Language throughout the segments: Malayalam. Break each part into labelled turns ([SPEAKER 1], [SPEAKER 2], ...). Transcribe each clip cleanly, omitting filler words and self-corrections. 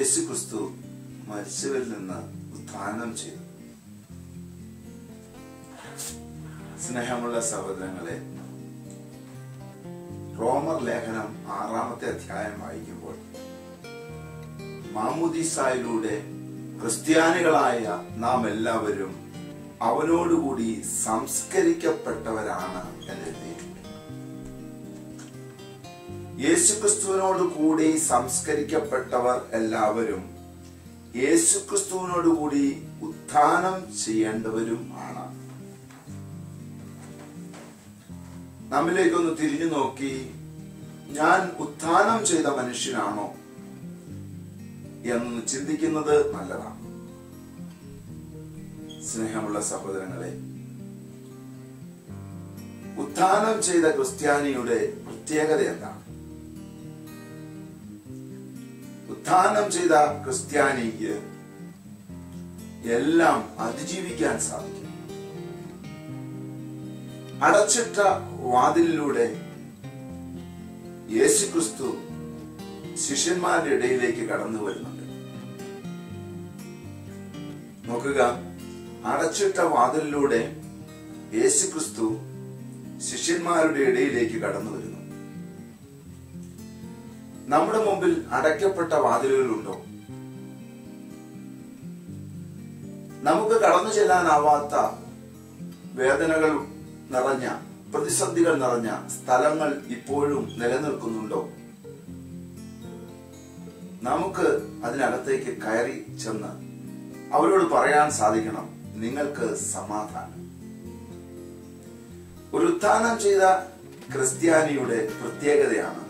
[SPEAKER 1] യേശുക്രിസ്തു മരിച്ചവരിൽ നിന്ന് ഉത്ഥാനം ചെയ്തു. സ്നേഹമുള്ള സഹോദരങ്ങളെ, റോമർ ലേഖനം 6-ാമത്തെ അധ്യായം വായിക്കുമ്പോൾ മാമോദീസായിലൂടെ ക്രിസ്ത്യാനികളായ നാം എല്ലാവരും അവനോടുകൂടി സംസ്കരിക്കപ്പെട്ടവരാണ് എന്നെഴുതിയിട്ടുണ്ട്. യേശുക്രിസ്തുവിനോട് കൂടി സംസ്കരിക്കപ്പെട്ടവർ എല്ലാവരും യേശുക്രിസ്തുവിനോട് കൂടി ഉത്ഥാനം ചെയ്യേണ്ടവരും ആണ്. നമ്മിലേക്കൊന്ന് തിരിഞ്ഞു നോക്കി, ഞാൻ ഉത്ഥാനം ചെയ്ത മനുഷ്യനാണോ എന്ന് ചിന്തിക്കുന്നത് നല്ലതാണ്. സ്നേഹമുള്ള സഹോദരങ്ങളെ, ഉത്ഥാനം ചെയ്ത ക്രിസ്ത്യാനിയുടെ പ്രത്യേകത എന്താണ്? ഉത്ഥാനം ചെയ്ത ക്രിസ്ത്യാനിക്ക് എല്ലാം അതിജീവിക്കാൻ സാധിക്കും. അടച്ചിട്ട വാതിലിലൂടെ യേശുക്രിസ്തു ശിഷ്യന്മാരുടെ ഇടയിലേക്ക് കടന്നു വരുന്നുണ്ട്. നോക്കുക, അടച്ചിട്ട വാതിലിലൂടെ യേശുക്രിസ്തു ശിഷ്യന്മാരുടെ ഇടയിലേക്ക് കടന്നു വരുന്നു. നമ്മുടെ മുമ്പിൽ അടയ്ക്കപ്പെട്ട വാതിലുകളുണ്ടോ? നമുക്ക് കടന്നു ചെല്ലാനാവാത്ത വേദനകൾ നിറഞ്ഞ, പ്രതിസന്ധികൾ നിറഞ്ഞ സ്ഥലങ്ങൾ ഇപ്പോഴും നിലനിൽക്കുന്നുണ്ടോ? നമുക്ക് അതിനകത്തേക്ക് കയറി ചെന്ന് അവരോട് പറയാൻ സാധിക്കണം, നിങ്ങൾക്ക് സമാധാനം. ഒരു ഉത്ഥാനം ചെയ്ത ക്രിസ്ത്യാനിയുടെ പ്രത്യേകതയാണ്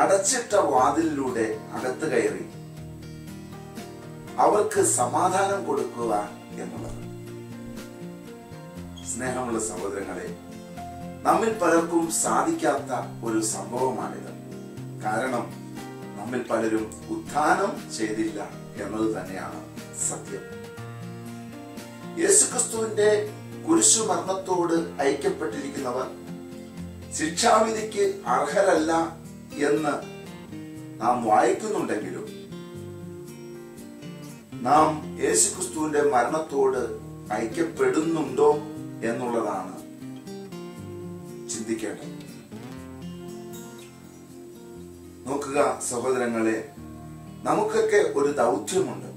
[SPEAKER 1] അടച്ചിട്ട വാതിലിലൂടെ അകത്ത് കയറി അവർക്ക് സമാധാനം കൊടുക്കുക എന്നുള്ളത്. സ്നേഹമുള്ള സഹോദരങ്ങളെ, നമ്മിൽ പലർക്കും സാധിക്കാത്ത ഒരു സംഭവമാണിത്. കാരണം നമ്മിൽ പലരും ഉത്ഥാനം ചെയ്തില്ല എന്നത് തന്നെയാണ് സത്യം. യേശുക്രിസ്തുവിന്റെ കുരിശുമരണത്തോട് ഐക്യപ്പെട്ടിരിക്കുന്നവർ ശിക്ഷാവിധിക്ക് അർഹരല്ല എന്ന് നാം വായിക്കുന്നുണ്ടെങ്കിലും നാം യേശുക്രിസ്തുവിന്റെ മരണത്തോട് ഐക്യപ്പെടുന്നുണ്ടോ എന്നുള്ളതാണ് ചിന്തിക്കേണ്ടത്. നോക്കുക സഹോദരങ്ങളെ, നമുക്കൊക്കെ ഒരു ദൗത്യമുണ്ട്.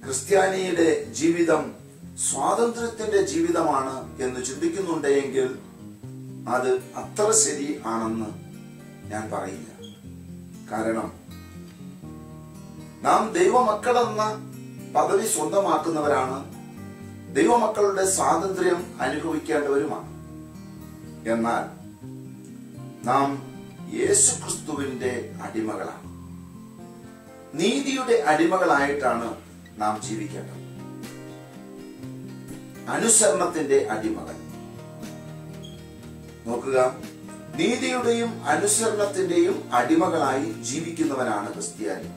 [SPEAKER 1] ക്രിസ്ത്യാനിയുടെ ജീവിതം സ്വാതന്ത്ര്യത്തിന്റെ ജീവിതമാണ് എന്ന് ചിന്തിക്കുന്നുണ്ടെങ്കിൽ അത് അത്ര ശരി ആണെന്ന് ഞാൻ പറയില്ല. കാരണം നാം ദൈവമക്കളെന്ന പദവി സ്വന്തമാക്കുന്നവരാണ്, ദൈവമക്കളുടെ സ്വാതന്ത്ര്യം അനുഭവിക്കേണ്ടവരുമാണ്. എന്നാൽ നാം യേശുക്രിസ്തുവിന്റെ അടിമകളാണ്. നീതിയുടെ അടിമകളായിട്ടാണ് നാം ജീവിക്കേണ്ടത്. അനുസരണത്തിന്റെ അടിമകൾ. നോക്കുക, നീതിയുടെയും അനുസരണത്തിന്റെയും അടിമകളായി ജീവിക്കുന്നവനാണ് ക്രിസ്ത്യാനി.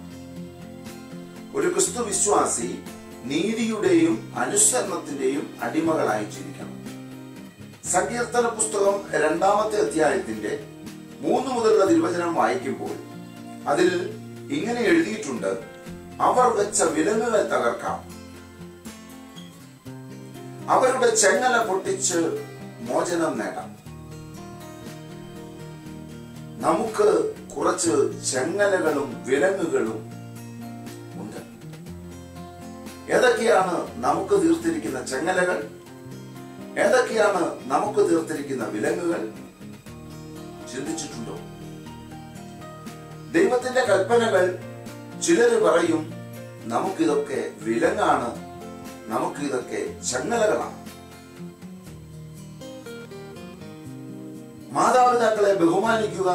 [SPEAKER 1] ഒരു ക്രിസ്തു വിശ്വാസി നീതിയുടെയും അനുസരണത്തിന്റെയും അടിമകളായി ജീവിക്കണം. സങ്കീർത്തന പുസ്തകം 2-ാമത്തെ അധ്യായത്തിന്റെ 3 മുതലുള്ള തിരുവചനം വായിക്കുമ്പോൾ അതിൽ ഇങ്ങനെ എഴുതിയിട്ടുണ്ട്, അവർ വെച്ച വിലങ്ങുകൾ തകർക്കാം, അവരുടെ ചെങ്ങല പൊട്ടിച്ച് മോചനം നേടാം. നമുക്ക് കുറച്ച് ചെങ്ങലകളും വിലങ്ങുകളും ഉണ്ട്. ഏതൊക്കെയാണ് നമുക്ക് തീർത്തിരിക്കുന്ന ചെങ്ങലകൾ? ഏതൊക്കെയാണ് നമുക്ക് തീർത്തിരിക്കുന്ന വിലങ്ങുകൾ? ചിന്തിച്ചിട്ടുണ്ടോ? ദൈവത്തിന്റെ കൽപ്പനകൾ ചിലര് പറയും നമുക്കിതൊക്കെ വിലങ്ങാണ്, നമുക്കിതൊക്കെ ചെങ്ങലകളാണ്. മാതാപിതാക്കളെ ബഹുമാനിക്കുക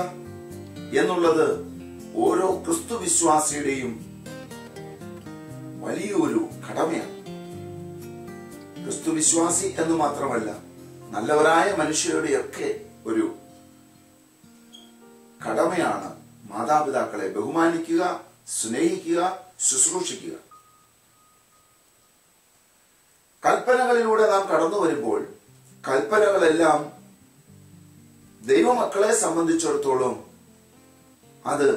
[SPEAKER 1] എന്നുള്ളത് ഓരോ ക്രിസ്തു വിശ്വാസിയുടെയും വലിയൊരു കടമയാണ്. ക്രിസ്തു വിശ്വാസി എന്ന് മാത്രമല്ല, നല്ലവരായ മനുഷ്യരുടെയൊക്കെ ഒരു കടമയാണ് മാതാപിതാക്കളെ ബഹുമാനിക്കുക, സ്നേഹിക്കുക, ശുശ്രൂഷിക്കുക. കൽപ്പനകളിലൂടെ നാം കടന്നു വരുമ്പോൾ കൽപ്പനകളെല്ലാം ദൈവമക്കളെ സംബന്ധിച്ചിടത്തോളം അത്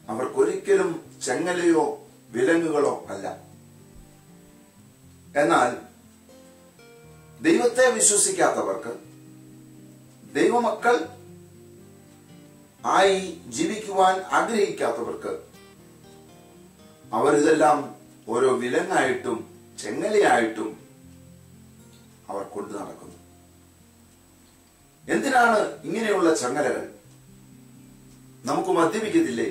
[SPEAKER 1] അവർക്കൊരിക്കലും ചെങ്ങലയോ വിലങ്ങുകളോ അല്ല. എന്നാൽ ദൈവത്തെ വിശ്വസിക്കാത്തവർക്ക്, ദൈവമക്കൾ ആയി ജീവിക്കുവാൻ ആഗ്രഹിക്കാത്തവർക്ക് അവരിതെല്ലാം ഓരോ വിലങ്ങായിട്ടും ചെങ്ങലയായിട്ടും അവർ കൊണ്ടു നടക്കുന്നു. എന്തിനാണ് ഇങ്ങനെയുള്ള ചങ്ങലകൾ? നമുക്ക് മദ്യപിക്കത്തില്ലേ?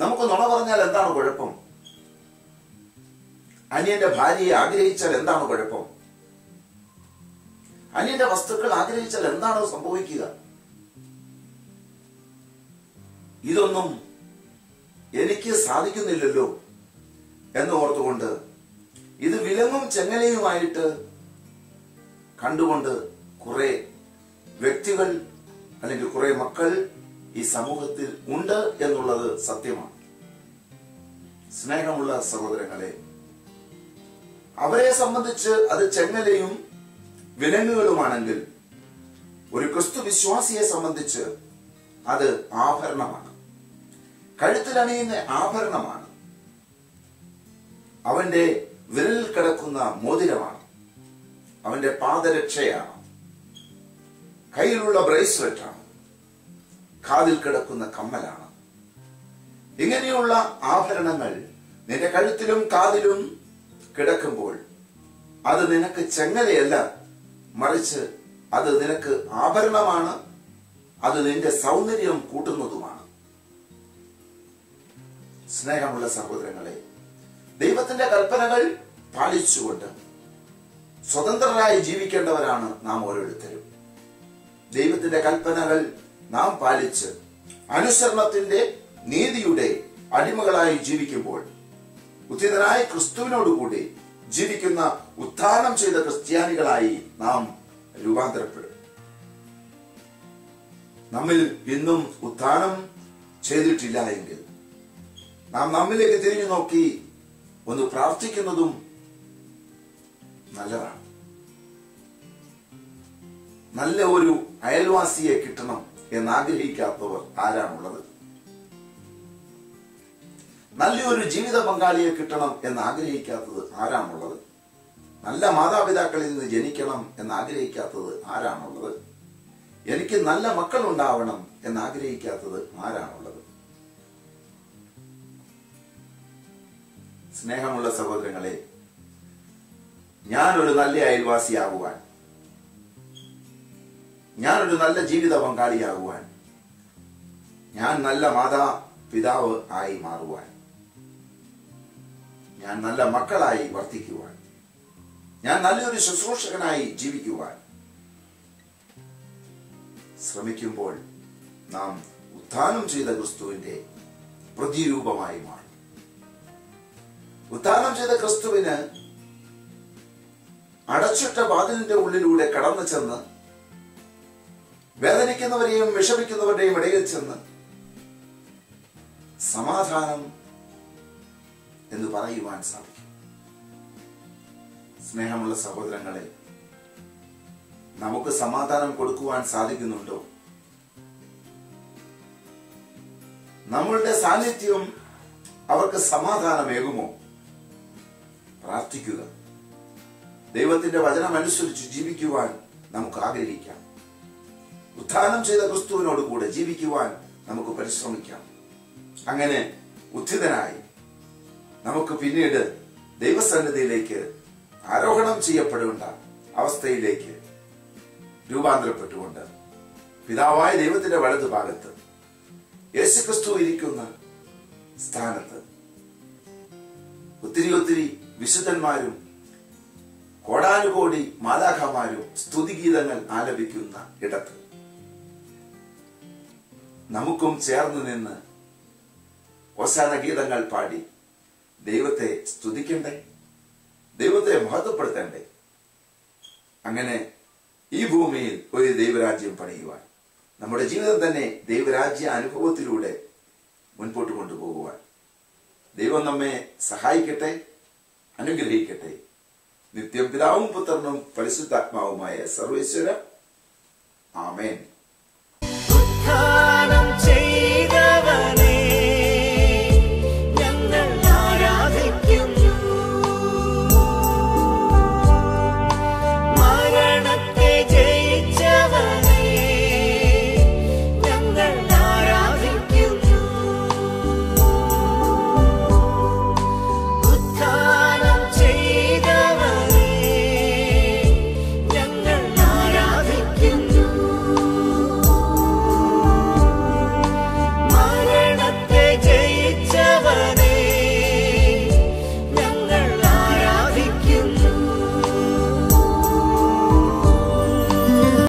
[SPEAKER 1] നമുക്ക് നുണ പറഞ്ഞാൽ എന്താണ് കുഴപ്പം? അന്യന്റെ ഭാര്യയെ ആഗ്രഹിച്ചാൽ എന്താണ് കുഴപ്പം? അന്യന്റെ വസ്തുക്കൾ ആഗ്രഹിച്ചാൽ എന്താണ് സംഭവിക്കുക? ഇതൊന്നും എനിക്ക് സാധിക്കുന്നില്ലല്ലോ എന്ന് ഓർത്തുകൊണ്ട് ഇത് വിലങ്ങും ചെങ്ങലയുമായിട്ട് കണ്ടുകൊണ്ട് കുറെ വ്യക്തികൾ അല്ലെങ്കിൽ കുറെ മക്കൾ ഈ സമൂഹത്തിൽ ഉണ്ട് എന്നുള്ളത് സത്യമാണ്. സ്നേഹമുള്ള സഹോദരങ്ങളെ, അവരെ സംബന്ധിച്ച് അത് ചെങ്ങലയും വിലങ്ങുകളുമാണെങ്കിൽ ഒരു ക്രിസ്തു വിശ്വാസിയെ സംബന്ധിച്ച് അത് ആഭരണമാണ്, കഴുത്തിലണിയുന്ന ആഭരണമാണ്, അവന്റെ വിരലിൽ കിടക്കുന്ന മോതിരമാണ്, അവന്റെ പാദരക്ഷയാണ്, കയ്യിലുള്ള ബ്രേസ്ലെറ്റാണ്, കാതിൽ കിടക്കുന്ന കമ്മലാണ്. ഇങ്ങനെയുള്ള ആഭരണങ്ങൾ നിന്റെ കഴുത്തിലും കാതിലും കിടക്കുമ്പോൾ അത് നിനക്ക് ചെങ്ങലയല്ല, മറിച്ച് അത് നിനക്ക് ആഭരണമാണ്, അത് നിന്റെ സൗന്ദര്യം കൂട്ടുന്നതുമാണ്. സ്നേഹമുള്ള സഹോദരങ്ങളെ, ദൈവത്തിന്റെ കൽപ്പനകൾ പാലിച്ചുകൊണ്ട് സ്വതന്ത്രരായി ജീവിക്കേണ്ടവരാണ് നാം ഓരോരുത്തരും. ദൈവത്തിന്റെ കൽപ്പനകൾ നാം പാലിച്ച് അനുസരണത്തിന്റെ നീതിയുടെ അടിമകളായി ജീവിക്കുമ്പോൾ ഉത്തിതനായ ക്രിസ്തുവിനോടുകൂടി ജീവിക്കുന്ന ഉത്ഥാനം ചെയ്ത ക്രിസ്ത്യാനികളായി നാം രൂപാന്തരപ്പെടും. നമ്മിൽ ഇന്നും ഉത്ഥാനം ചെയ്തിട്ടില്ല എങ്കിൽ നാം നമ്മിലേക്ക് തിരിഞ്ഞു നോക്കി ഒന്ന് പ്രാർത്ഥിക്കുന്നതും നല്ലതാണ്. നല്ല ഒരു അയൽവാസിയെ കിട്ടണം എന്നാഗ്രഹിക്കാത്തവർ ആരാണുള്ളത്? നല്ലൊരു ജീവിത പങ്കാളിയെ കിട്ടണം എന്നാഗ്രഹിക്കാത്തത് ആരാണുള്ളത്? നല്ല മാതാപിതാക്കളിൽ നിന്ന് ജനിക്കണം എന്നാഗ്രഹിക്കാത്തത് ആരാണുള്ളത്? എനിക്ക് നല്ല മക്കൾ ഉണ്ടാവണം എന്നാഗ്രഹിക്കാത്തത് ആരാണുള്ളത്? സ്നേഹമുള്ള സഹോദരങ്ങളെ, ഞാനൊരു നല്ല അയൽവാസിയാകുവാൻ, ഞാനൊരു നല്ല ജീവിത പങ്കാളിയാകുവാൻ, ഞാൻ നല്ല മാതാപിതാവ് ആയി മാറുവാൻ, ഞാൻ നല്ല മക്കളായി വർത്തിക്കുവാൻ, ഞാൻ നല്ലൊരു ശുശ്രൂഷകനായി ജീവിക്കുവാൻ ശ്രമിക്കുമ്പോൾ നാം ഉത്ഥാനം ചെയ്ത ക്രിസ്തുവിന്റെ പ്രതിരൂപമായി മാറും. ഉത്ഥാനം ചെയ്ത ക്രിസ്തുവിന് അടച്ചിട്ട വാതിലിന്റെ ഉള്ളിലൂടെ കടന്നു ചെന്ന് വേദനിക്കുന്നവരെയും വിഷമിക്കുന്നവരുടെയും ഇടയിൽ ചെന്ന് സമാധാനം എന്ന് പറയുവാൻ സാധിക്കും. സ്നേഹമുള്ള സഹോദരങ്ങളെ, നമുക്ക് സമാധാനം കൊടുക്കുവാൻ സാധിക്കുന്നുണ്ടോ? നമ്മളുടെ സാന്നിധ്യം അവർക്ക് സമാധാനമേകുമോ? പ്രാർത്ഥിക്കുക. ദൈവത്തിന്റെ വചനമനുസരിച്ച് ജീവിക്കുവാൻ നമുക്ക് ആഗ്രഹിക്കാം. ഉത്ഥാനം ചെയ്ത ക്രിസ്തുവിനോട് കൂടെ ജീവിക്കുവാൻ നമുക്ക് പരിശ്രമിക്കാം. അങ്ങനെ ഉത്ഥിതനായി നമുക്ക് പിന്നീട് ദൈവസന്നിധിയിലേക്ക് ആരോഹണം ചെയ്യപ്പെടേണ്ട അവസ്ഥയിലേക്ക് രൂപാന്തരപ്പെട്ടുകൊണ്ട് പിതാവായ ദൈവത്തിന്റെ വലതുഭാഗത്ത് യേശുക്രിസ്തു ഇരിക്കുന്ന സ്ഥാനത്ത് ഒത്തിരി ഒത്തിരി വിശുദ്ധന്മാരും കോടാനുകോടി മാലാഖമാരും സ്തുതിഗീതങ്ങൾ ആലപിക്കുന്ന ഇടത്ത് നമുക്കും ചേർന്ന് നിന്ന് ഹോസാന ഗീതങ്ങൾ പാടി ദൈവത്തെ സ്തുതിക്കണ്ടേ, ദൈവത്തെ മഹത്വപ്പെടുത്തണ്ടേ? അങ്ങനെ ഈ ഭൂമിയിൽ ഒരു ദൈവരാജ്യം പണിയുവാൻ, നമ്മുടെ ജീവിതം തന്നെ ദൈവരാജ്യ അനുഭവത്തിലൂടെ മുൻപോട്ട് കൊണ്ടുപോകുവാൻ ദൈവം നമ്മെ സഹായിക്കട്ടെ, അനുഗ്രഹിക്കട്ടെ. നിത്യം പിതാവും പുത്രനും പരിശുദ്ധാത്മാവുമായ സർവേശ്വര. ആമേൻ.